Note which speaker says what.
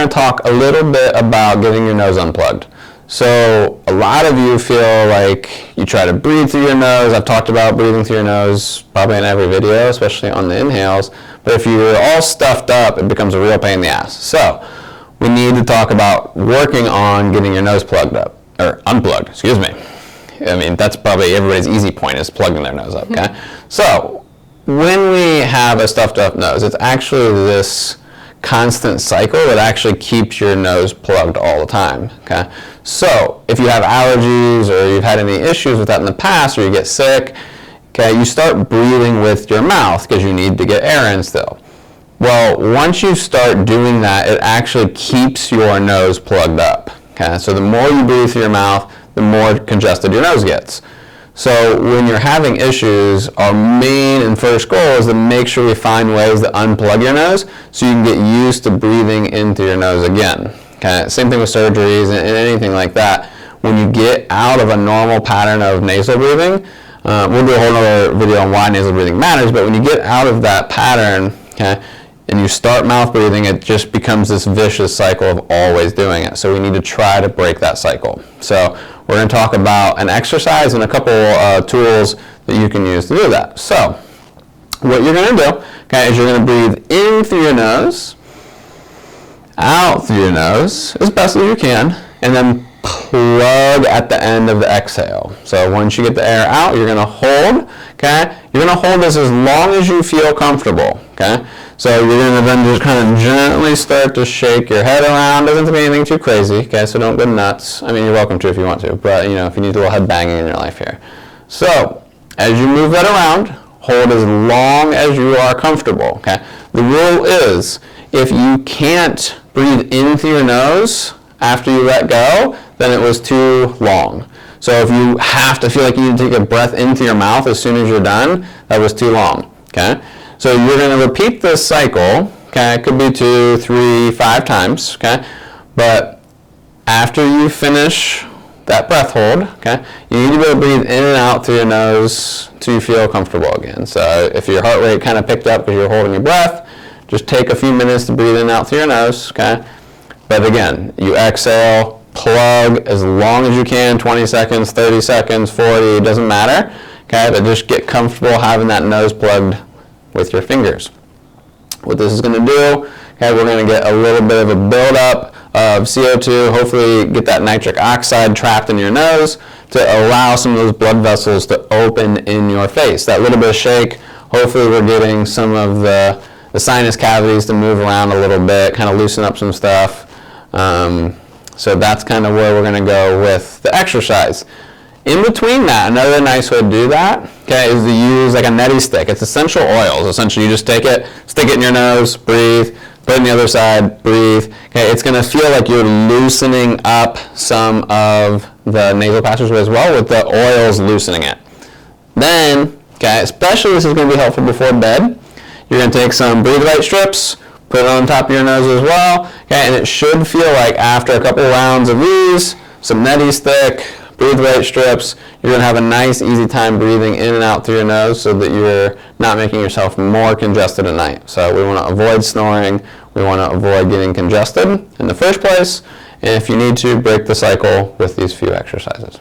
Speaker 1: going to talk a little bit about getting your nose unplugged. So a lot of you feel like you try to breathe through your nose. I've talked about breathing through your nose probably in every video, especially on the inhales. But if you're all stuffed up, it becomes a real pain in the ass. So we need to talk about working on getting your nose plugged up, or unplugged, excuse me. I mean, that's probably everybody's easy point, is plugging their nose up, okay? So when we have a stuffed up nose, it's actually this constant cycle that actually keeps your nose plugged all the time, okay? So if you have allergies or you've had any issues with that in the past, or you get sick, okay, you start breathing with your mouth because you need to get air in still. Well, once you start doing that, it actually keeps your nose plugged up, okay? So the more you breathe through your mouth, the more congested your nose gets. So when you're having issues, our main and first goal is to make sure we find ways to unplug your nose so you can get used to breathing into your nose again. Okay? Same thing with surgeries and anything like that. When you get out of a normal pattern of nasal breathing, we'll do a whole other video on why nasal breathing matters, but when you get out of that pattern, okay, and you start mouth breathing, it just becomes this vicious cycle of always doing it. So we need to try to break that cycle. So we're going to talk about an exercise and a couple tools that you can use to do that. So what you're going to do, okay, is you're going to breathe in through your nose, out through your nose as best as you can, and then plug at the end of the exhale. So once you get the air out, you're going to hold, okay? You're going to hold this as long as you feel comfortable, okay? So you're going to then just kind of gently start to shake your head around. Doesn't have to be anything too crazy, okay? So don't go nuts. I mean, you're welcome to if you want to, but you know, if you need a little head banging in your life here. So as you move that around, hold as long as you are comfortable, okay? The rule is, if you can't breathe in through your nose after you let go, then it was too long. So if you have to feel like you need to take a breath into your mouth as soon as you're done, that was too long, okay? So you're going to repeat this cycle, okay? It could be 2, 3, 5 times, okay? But after you finish that breath hold, okay, you need to be able to breathe in and out through your nose till you feel comfortable again. So if your heart rate kind of picked up because you're holding your breath, just take a few minutes to breathe in and out through your nose, okay? But again, you exhale, plug as long as you can, 20 seconds, 30 seconds, 40, it doesn't matter, okay? But just get comfortable having that nose plugged with your fingers. What this is going to do, okay, we're going to get a little bit of a buildup of CO2, hopefully get that nitric oxide trapped in your nose to allow some of those blood vessels to open in your face. That little bit of shake, hopefully we're getting some of the sinus cavities to move around a little bit, kind of loosen up some stuff. So that's kind of where we're going to go with the exercise. In between that, another nice way to do that, okay, is to use like a neti stick. It's essential oils. Essentially, you just take it, stick it in your nose, breathe, put it on the other side, breathe. Okay, it's going to feel like you're loosening up some of the nasal passageway as well with the oils loosening it. Then, okay, especially this is going to be helpful before bed, you're going to take some breathe right strips, put it on top of your nose as well, okay, and it should feel like after a couple rounds of these, some neti stick, breathe right strips, you're going to have a nice, easy time breathing in and out through your nose so that you're not making yourself more congested at night. So we want to avoid snoring. We want to avoid getting congested in the first place. And if you need to, break the cycle with these few exercises.